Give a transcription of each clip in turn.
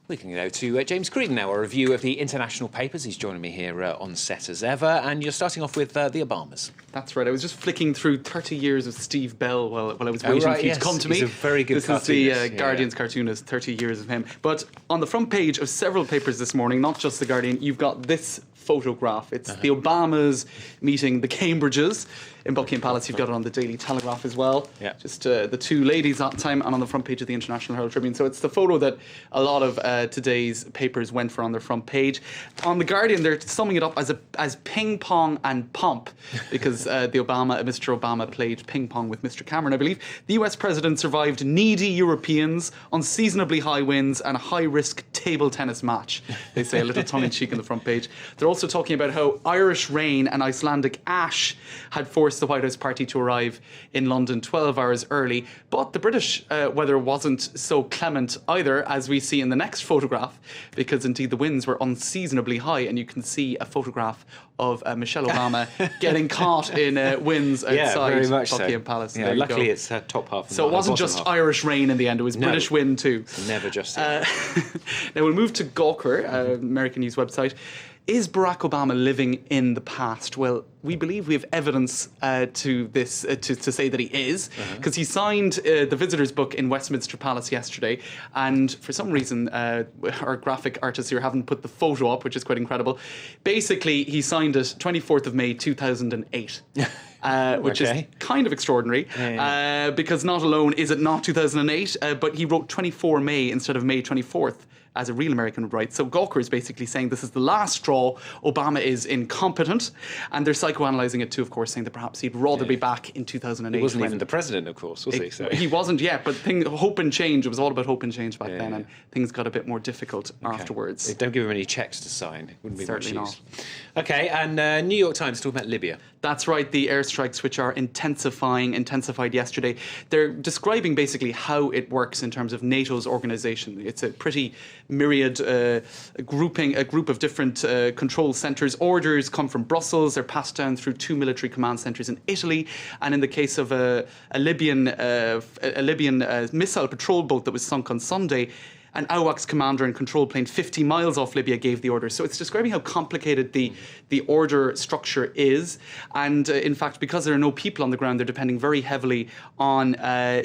We can go to James Creedon now, a review of the international papers. He's joining me here on set as ever, and you're starting off with the Obamas. That's right. I was just flicking through 30 years of Steve Bell while I was waiting for you to come to me. He's a very good This is the Guardian's cartoonist, 30 years of him. But on the front page of several papers this morning, not just the Guardian, you've got this photograph. It's the Obamas meeting the Cambridges in Buckingham Palace. You've got it on the Daily Telegraph as well. Yeah. Just the two ladies at the time, and on the front page of the International Herald Tribune. So it's the photo that a lot of today's papers went for on their front page. On the Guardian, they're summing it up as ping pong and pomp, because Mr. Obama played ping pong with Mr. Cameron, I believe. The US president survived needy Europeans, unseasonably high winds, and a high-risk table tennis match. They say a little tongue-in-cheek on the front page. They're also talking about how Irish rain and Icelandic ash had forced the White House party to arrive in London 12 hours early. But the British weather wasn't so clement either, as we see in the next photograph, because indeed the winds were unseasonably high, and you can see a photograph of Michelle Obama getting caught in winds outside Buckingham Palace. Yeah, luckily it's top half. So it wasn't just Irish rain in the end, it was British wind too. Never just Now we'll move to Gawker, American news website. Is Barack Obama living in the past? Well, we believe we have evidence to this to say that he is, because he signed the visitors' book in Westminster Palace yesterday, and for some reason our graphic artists here haven't put the photo up, which is quite incredible. Basically, he signed it 24th of May 2008. Which is kind of extraordinary, because not alone is it not 2008, but he wrote 24 May instead of May 24th, as a real American would write. So Gawker is basically saying this is the last straw. Obama is incompetent, and they're psychoanalyzing it too, of course, saying that perhaps he'd rather be back in 2008. He wasn't even the president, of course, was he? So. He wasn't yet, but hope and change. It was all about hope and change back then, and things got a bit more difficult afterwards. They don't give him any checks to sign. It wouldn't be Certainly much use. not. Okay, and New York Times talking about Libya. That's right, the airstrikes, which are intensified yesterday. They're describing basically how it works in terms of NATO's organisation. It's a pretty myriad grouping, a group of different control centres. Orders come from Brussels. They're passed down through 2 military command centres in Italy. And in the case of a Libyan missile patrol boat that was sunk on Sunday, an AWACS commander and control plane 50 miles off Libya gave the order. So it's describing how complicated the order structure is. And in fact, because there are no people on the ground, they're depending very heavily on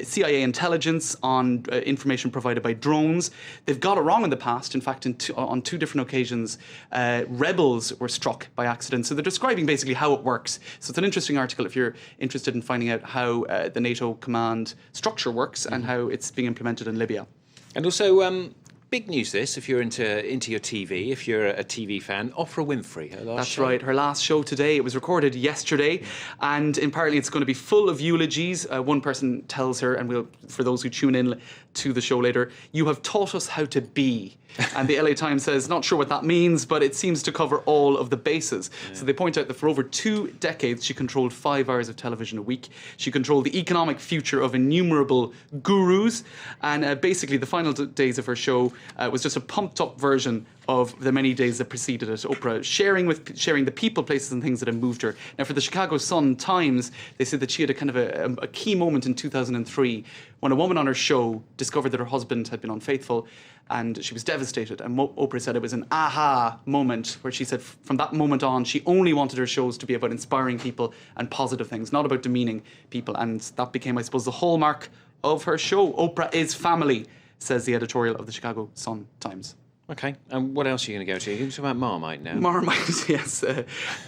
CIA intelligence, on information provided by drones. They've got it wrong in the past. In fact, on 2 different occasions, rebels were struck by accident. So they're describing basically how it works. So it's an interesting article if you're interested in finding out how the NATO command structure works and how it's being implemented in Libya. And also, big news this, if you're into your TV, if you're a TV fan, Oprah Winfrey, her last show. That's right, her last show today. It was recorded yesterday, and apparently it's going to be full of eulogies. One person tells her, and for those who tune in to the show later, "You have taught us how to be." And the LA Times says, not sure what that means, but it seems to cover all of the bases. So they point out that for over 2 decades, she controlled 5 hours of television a week. She controlled the economic future of innumerable gurus. And basically, the final days of her show was just a pumped-up version of the many days that preceded it. Oprah sharing the people, places and things that had moved her. Now, for the Chicago Sun-Times, they said that she had a kind of a key moment in 2003 when a woman on her show discovered that her husband had been unfaithful, and she was devastated. And Oprah said it was an aha moment, where she said from that moment on, she only wanted her shows to be about inspiring people and positive things, not about demeaning people. And that became, I suppose, the hallmark of her show. Oprah is family, says the editorial of the Chicago Sun-Times. Okay, and what else are you going to go to? You're going to talk about Marmite now. Marmite, yes.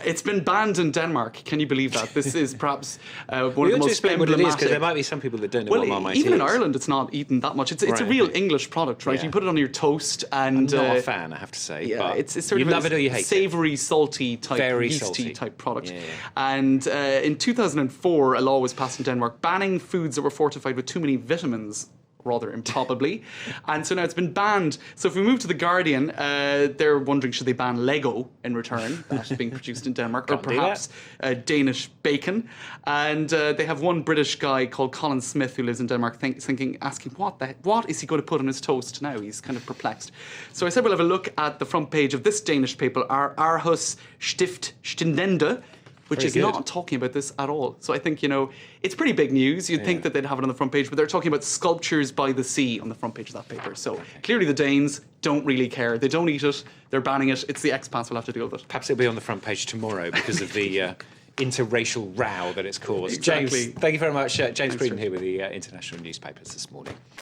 It's been banned in Denmark. Can you believe that? This is perhaps one of the most explain what it is, because there might be some people that don't know what Marmite is. Even in Ireland, it's not eaten that much. It's a real English product, right? Yeah. You put it on your toast, and I'm not a fan, I have to say. Yeah, but it's sort you of love it or you hate savoury, salty type, yeasty type product. Yeah. And in 2004, a law was passed in Denmark banning foods that were fortified with too many vitamins, rather improbably. And so now it's been banned. So if we move to The Guardian, they're wondering, should they ban Lego in return? That is being produced in Denmark. Or perhaps Danish bacon. And they have one British guy called Colin Smith who lives in Denmark asking, what is he going to put on his toast now? He's kind of perplexed. So I said we'll have a look at the front page of this Danish paper, Aarhus Stift Stindende. which Very is good. not talking about this at all. So I think, it's pretty big news. You'd think that they'd have it on the front page, but they're talking about sculptures by the sea on the front page of that paper. So clearly the Danes don't really care. They don't eat it. They're banning it. It's the expats will have to deal with it. Perhaps it'll be on the front page tomorrow because of the interracial row that it's caused. Exactly. James, thank you very much. James Creedon here with the International Newspapers this morning.